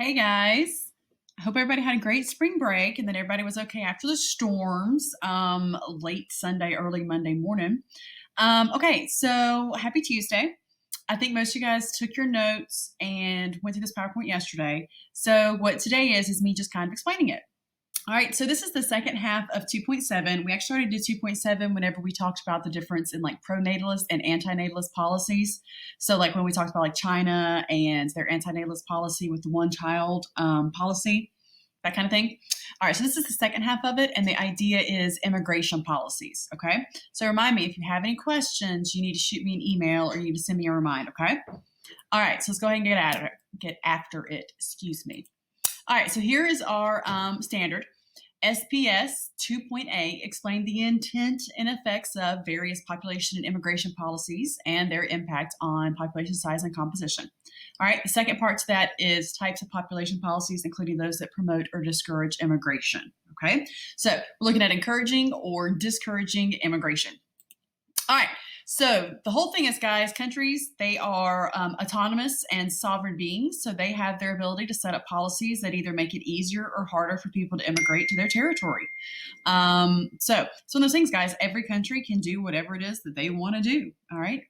Hey guys. I hope everybody had a great spring break and that everybody was okay after the storms late Sunday, early Monday morning. Okay, so happy Tuesday. I think most of you guys took your notes and went through this PowerPoint yesterday. So what today is me just kind of explaining it. All right, so this is the second half of 2.7. We actually already did 2.7 whenever we talked about the difference in like pro-natalist and anti-natalist policies. So like when we talked about like China and their anti-natalist policy with the one-child policy, that kind of thing. All right, so this is the second half of it, and the idea is immigration policies, okay? So remind me, if you have any questions, you need to shoot me an email or you need to send me a reminder, okay? All right, so let's go ahead and get after it, excuse me. All right, so here is our standard. SPS 2.A explained the intent and effects of various population and immigration policies and their impact on population size and composition. All right, the second part to that is types of population policies, including those that promote or discourage immigration. Okay, so we're looking at encouraging or discouraging immigration. All right, so the whole thing is, guys, countries, they are autonomous and sovereign beings, so they have their ability to set up policies that either make it easier or harder for people to immigrate to their territory. So it's one of those things, guys, every country can do whatever it is that they want to do, all right?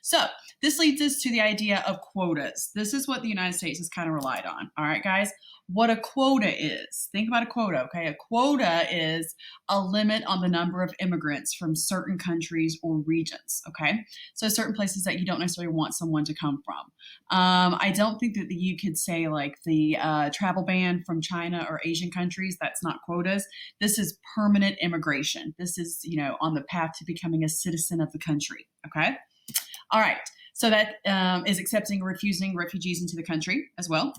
So this leads us to the idea of quotas. This is what the United States has kind of relied on, all right, guys? What a quota is. Think about a quota, okay? A quota is a limit on the number of immigrants from certain countries or regions, okay? So certain places that you don't necessarily want someone to come from. I don't think that you could say like the travel ban from China or Asian countries, that's not quotas. This is permanent immigration. This is, on the path to becoming a citizen of the country, okay? All right, so that is accepting or refusing refugees into the country as well.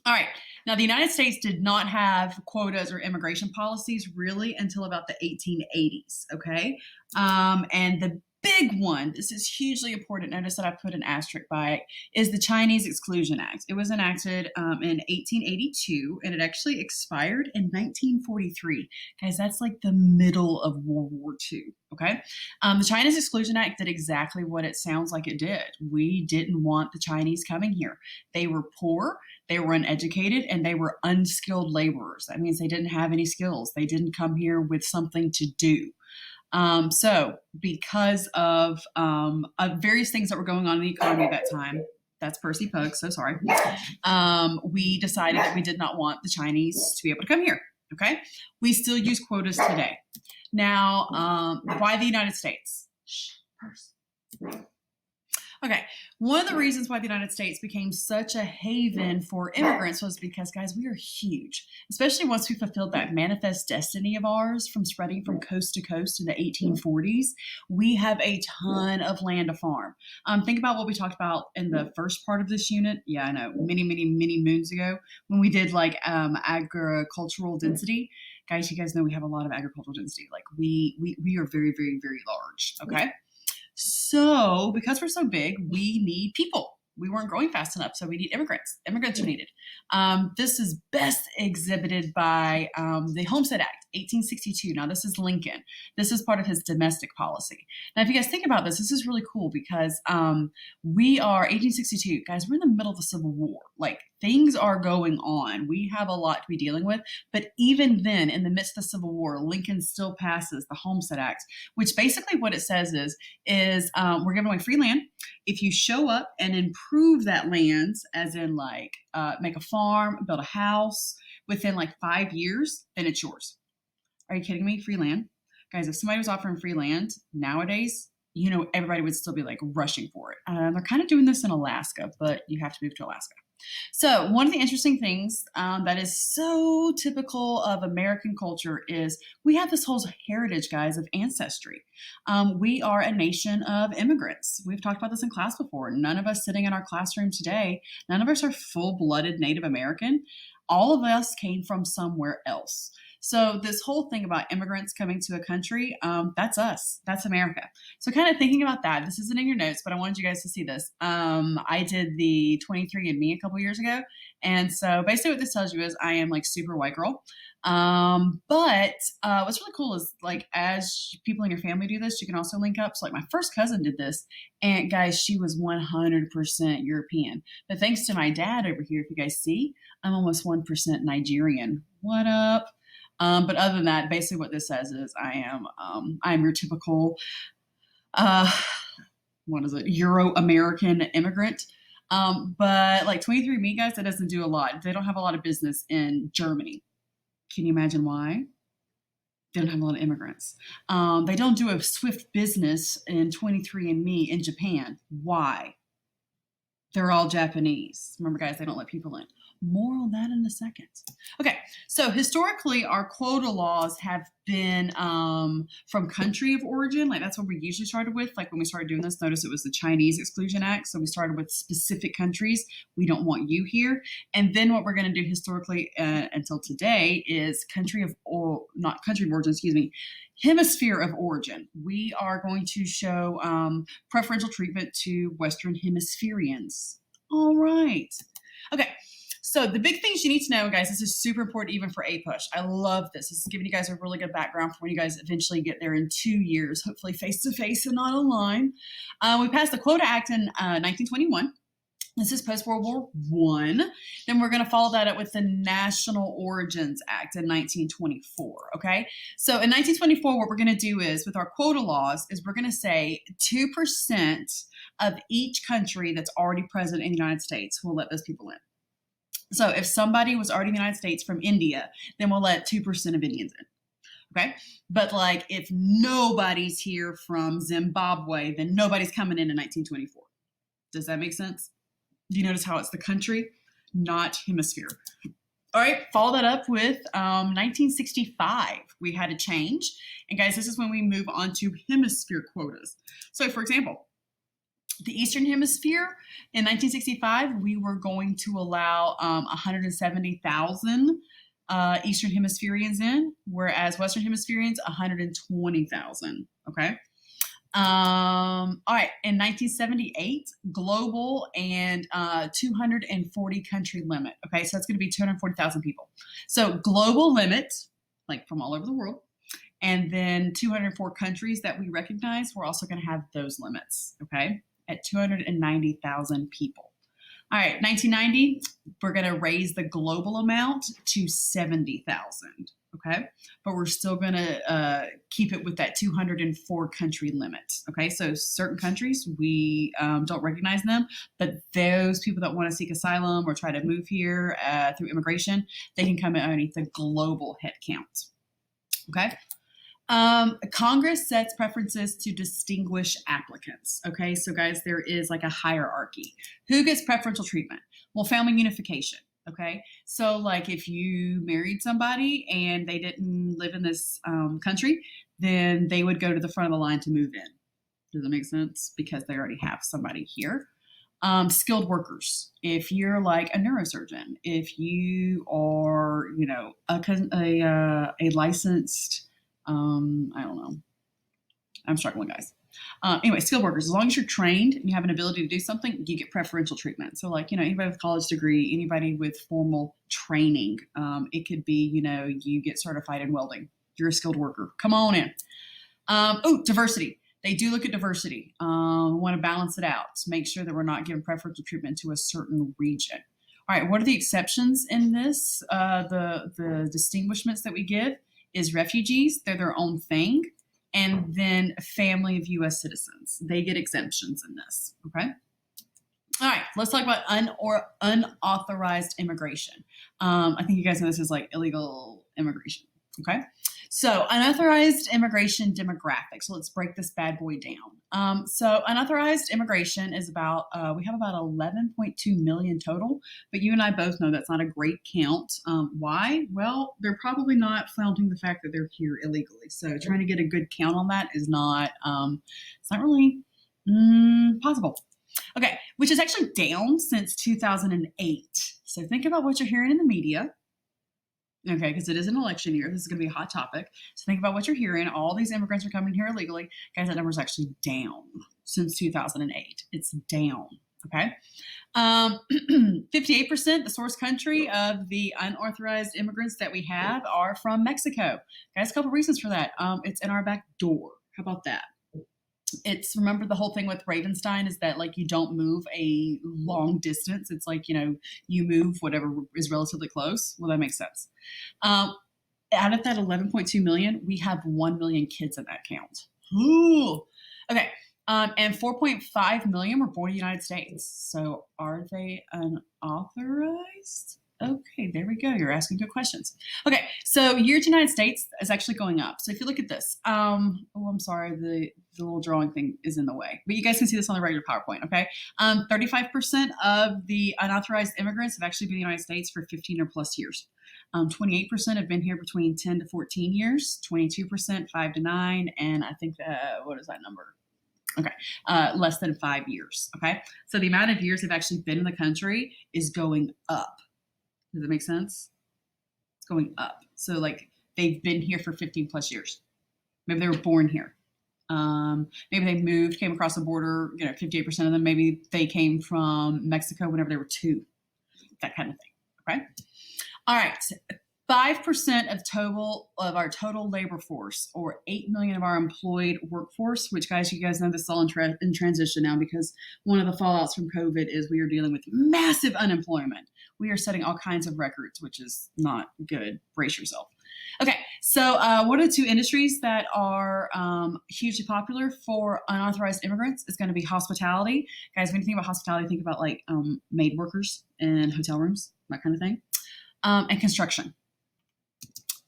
All right. Now, the United States did not have quotas or immigration policies really until about the 1880s, okay? And the big one, this is hugely important, notice that I put an asterisk by it, is the Chinese Exclusion Act. It was enacted in 1882, and it actually expired in 1943. Guys, that's like the middle of World War II, okay? The Chinese Exclusion Act did exactly what it sounds like it did. We didn't want the Chinese coming here. They were poor, they were uneducated, and they were unskilled laborers. That means they didn't have any skills. They didn't come here with something to do. So because of various things that were going on in the economy at that time, that's Percy Pug, so sorry, we decided that we did not want the Chinese to be able to come here, okay? We still use quotas today. Now, why the United States? Shh, Percy. Okay, one of the reasons why the United States became such a haven for immigrants was because, guys, we are huge, especially once we fulfilled that manifest destiny of ours from spreading from coast to coast in the 1840s. We have a ton of land to farm. Think about what we talked about in the first part of this unit. Yeah, I know, many, many, many moons ago when we did like agricultural density. Guys, you guys know we have a lot of agricultural density. Like we are very, very, very large, okay? So because we're so big, we need people. We weren't growing fast enough, so we need immigrants. Immigrants are needed. This is best exhibited by the Homestead Act, 1862. Now, this is Lincoln. This is part of his domestic policy. Now, if you guys think about this, this is really cool because we are 1862. Guys, we're in the middle of the Civil War. Like, things are going on. We have a lot to be dealing with. But even then, in the midst of the Civil War, Lincoln still passes the Homestead Act, which basically what it says is we're giving away free land. If you show up and improve that land, as in like make a farm, build a house within like 5 years, then it's yours. Are you kidding me? Free land. Guys, if somebody was offering free land nowadays, everybody would still be like rushing for it. They're kind of doing this in Alaska, but you have to move to Alaska. So one of the interesting things that is so typical of American culture is we have this whole heritage, guys, of ancestry. We are a nation of immigrants. We've talked about this in class before. None of us sitting in our classroom today, none of us are full-blooded Native American. All of us came from somewhere else. So this whole thing about immigrants coming to a country, that's us. That's America. So kind of thinking about that, this isn't in your notes, but I wanted you guys to see this. I did the 23andMe a couple years ago. And so basically what this tells you is I am like super white girl. But what's really cool is like as people in your family do this, you can also link up. So like my first cousin did this, and guys, she was 100% European. But thanks to my dad over here, if you guys see, I'm almost 1% Nigerian. What up? But other than that, basically what this says is I'm your typical what is it, Euro-American immigrant. But like 23andMe guys, that doesn't do a lot. They don't have a lot of business in Germany. Can you imagine why? They don't have a lot of immigrants. They don't do a swift business in 23andMe in Japan. Why? They're all Japanese. Remember, guys, they don't let people in. More on that in a second. Okay, so historically, our quota laws have been from country of origin. Like that's what we usually started with. Like when we started doing this, notice it was the Chinese Exclusion Act. So we started with specific countries. We don't want you here. And then what we're going to do historically until today is not country of origin, excuse me, hemisphere of origin. We are going to show preferential treatment to Western Hemispherians. All right. Okay. So the big things you need to know, guys, this is super important even for APUSH. I love this. This is giving you guys a really good background for when you guys eventually get there in 2 years, hopefully face-to-face and not online. We passed the Quota Act in 1921. This is post-World War I. Then we're going to follow that up with the National Origins Act in 1924, okay? So in 1924, what we're going to do is, with our quota laws, is we're going to say 2% of each country that's already present in the United States will let those people in. So if somebody was already in the United States from India, then we'll let 2% of Indians in, okay? But like if nobody's here from Zimbabwe, then nobody's coming in 1924. Does that make sense? Do you notice how it's the country, not hemisphere? All right, follow that up with 1965. We had a change. And guys, this is when we move on to hemisphere quotas. So for example, the Eastern Hemisphere in 1965, we were going to allow 170,000 Eastern Hemispherians in, whereas Western Hemispherians, 120,000, okay? All right, in 1978, global and 240 country limit. Okay, so that's going to be 240,000 people. So global limit, like from all over the world, and then 204 countries that we recognize, we're also going to have those limits, okay, at 290,000 people. All right, 1990, we're going to raise the global amount to 70,000. Okay, but we're still going to keep it with that 204 country limit. Okay, so certain countries, we don't recognize them, but those people that want to seek asylum or try to move here through immigration, they can come in underneath the global head count. Okay. Congress sets preferences to distinguish applicants. Okay, so guys, there is like a hierarchy. Who gets preferential treatment? Well, family unification. Okay, so like if you married somebody and they didn't live in this country, then they would go to the front of the line to move in. Does that make sense? Because they already have somebody here. Skilled workers. If you're like a neurosurgeon, if you are, you know, a licensed, I don't know. I'm struggling, guys. Anyway, skilled workers, as long as you're trained and you have an ability to do something, you get preferential treatment. So like, you know, anybody with a college degree, anybody with formal training, it could be, you know, you get certified in welding. You're a skilled worker. Come on in. Diversity. They do look at diversity. We want to balance it out to make sure that we're not giving preferential treatment to a certain region. All right, what are the exceptions in this? The distinguishments that we give is refugees. They're their own thing. And then a family of U.S. citizens. They get exemptions in this, okay? All right, let's talk about unauthorized immigration. I think you guys know this is like illegal immigration, okay? So unauthorized immigration demographics. So let's break this bad boy down. So unauthorized immigration is about, we have about 11.2 million total, but you and I both know that's not a great count. Why? Well, they're probably not flaunting the fact that they're here illegally. So trying to get a good count on that is not, it's not really possible. Okay, which is actually down since 2008. So think about what you're hearing in the media. Okay, because it is an election year. This is going to be a hot topic. So think about what you're hearing. All these immigrants are coming here illegally. Guys, that number is actually down since 2008. It's down. Okay. 58%, the source country of the unauthorized immigrants that we have are from Mexico. Guys, a couple reasons for that. It's in our back door. How about that? It's, remember the whole thing with Ravenstein is that like you don't move a long distance. It's like, you move whatever is relatively close. Well, that makes sense. Out of that 11.2 million, we have 1 million kids in that count. Ooh. Okay. And 4.5 million were born in the United States. So are they unauthorized? Okay, there we go. You're asking good questions. Okay, so year to United States is actually going up. So if you look at this, oh, I'm sorry, the little drawing thing is in the way, but you guys can see this on the regular PowerPoint, okay? 35% of the unauthorized immigrants have actually been in the United States for 15 or plus years. 28% have been here between 10 to 14 years, 22% 5 to 9, and I think, what is that number? Okay, less than 5 years, okay? So the amount of years they've actually been in the country is going up. Does that make sense? It's going up. So like they've been here for 15 plus years. Maybe they were born here. Maybe they moved, came across the border, 58% of them, maybe they came from Mexico whenever they were 2, that kind of thing, okay? All right, 5% of our total labor force, or 8 million of our employed workforce, which guys, you guys know this is all in transition now because one of the fallouts from COVID is we are dealing with massive unemployment. We are setting all kinds of records, which is not good. Brace yourself. Okay, so what are the 2 industries that are hugely popular for unauthorized immigrants? It's going to be hospitality. Guys, when you think about hospitality, think about like maid workers in hotel rooms, that kind of thing, and construction.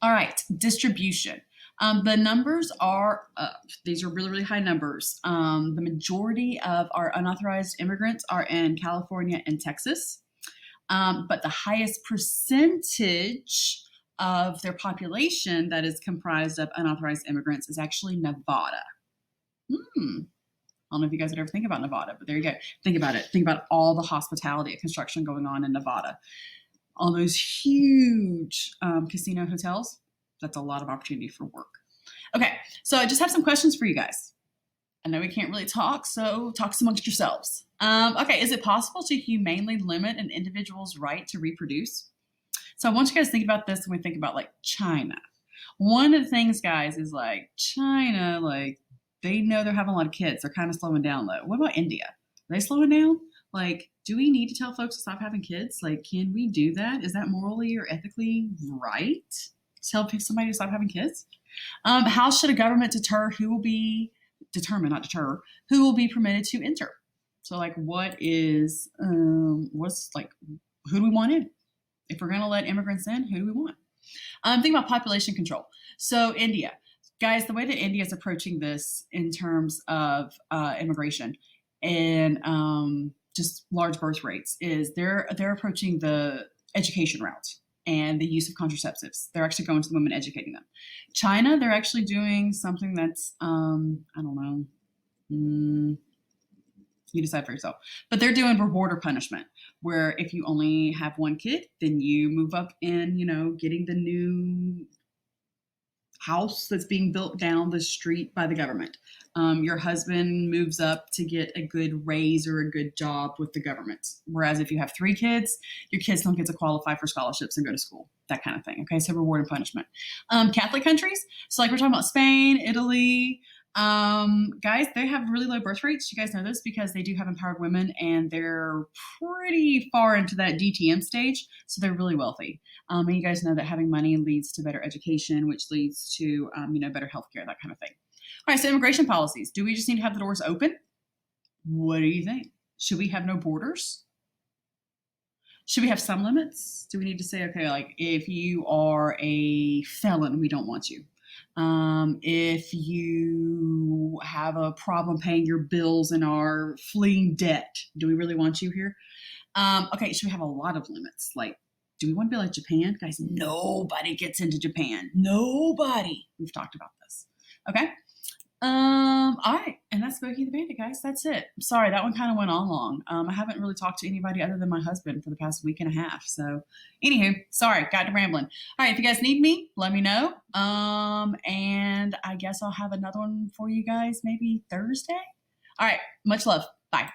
All right, distribution. The numbers are up. These are really, really high numbers. The majority of our unauthorized immigrants are in California and Texas. But the highest percentage of their population that is comprised of unauthorized immigrants is actually Nevada. I don't know if you guys would ever think about Nevada, but there you go. Think about it. Think about all the hospitality and construction going on in Nevada. All those huge casino hotels. That's a lot of opportunity for work. Okay, so I just have some questions for you guys. I know we can't really talk, so talk amongst yourselves. Okay, is it possible to humanely limit an individual's right to reproduce? So I want you guys to think about this when we think about like China. One of the things, guys, is like China, like they know they're having a lot of kids. They're kind of slowing down though. What about India? Are they slowing down? Like, do we need to tell folks to stop having kids? Like, can we do that? Is that morally or ethically right? Tell somebody to stop having kids? How should a government determine, not deter, who will be permitted to enter? So like, what's like, who do we want in? If we're going to let immigrants in, who do we want? Think about population control. So India, guys, the way that India is approaching this in terms of immigration and just large birth rates is they're approaching the education route and the use of contraceptives. They're actually going to the women, educating them. China, they're actually doing something that's, I don't know, you decide for yourself. But they're doing reward or punishment, where if you only have 1 kid, then you move up in, getting the new house that's being built down the street by the government. Your husband moves up to get a good raise or a good job with the government. Whereas if you have 3 kids, your kids don't get to qualify for scholarships and go to school, that kind of thing. Okay, so reward and punishment. Catholic countries, so like we're talking about Spain, Italy, guys, they have really low birth rates. You guys know this because they do have empowered women and they're pretty far into that DTM stage. So they're really wealthy. And you guys know that having money leads to better education, which leads to, better healthcare, that kind of thing. All right. So immigration policies, do we just need to have the doors open? What do you think? Should we have no borders? Should we have some limits? Do we need to say, okay, like if you are a felon, we don't want you. If you have a problem paying your bills and are fleeing debt, do we really want you here? Okay, should we have a lot of limits? Like, do we want to be like Japan? Guys, nobody gets into Japan. Nobody. We've talked about this. Okay. All right, and that's Smokey the Bandit, guys. That's it. Sorry, that one kind of went on long. I haven't really talked to anybody other than my husband for the past week and a half. So, anywho, sorry, got to rambling. All right, if you guys need me, let me know. And I guess I'll have another one for you guys maybe Thursday. All right, much love. Bye.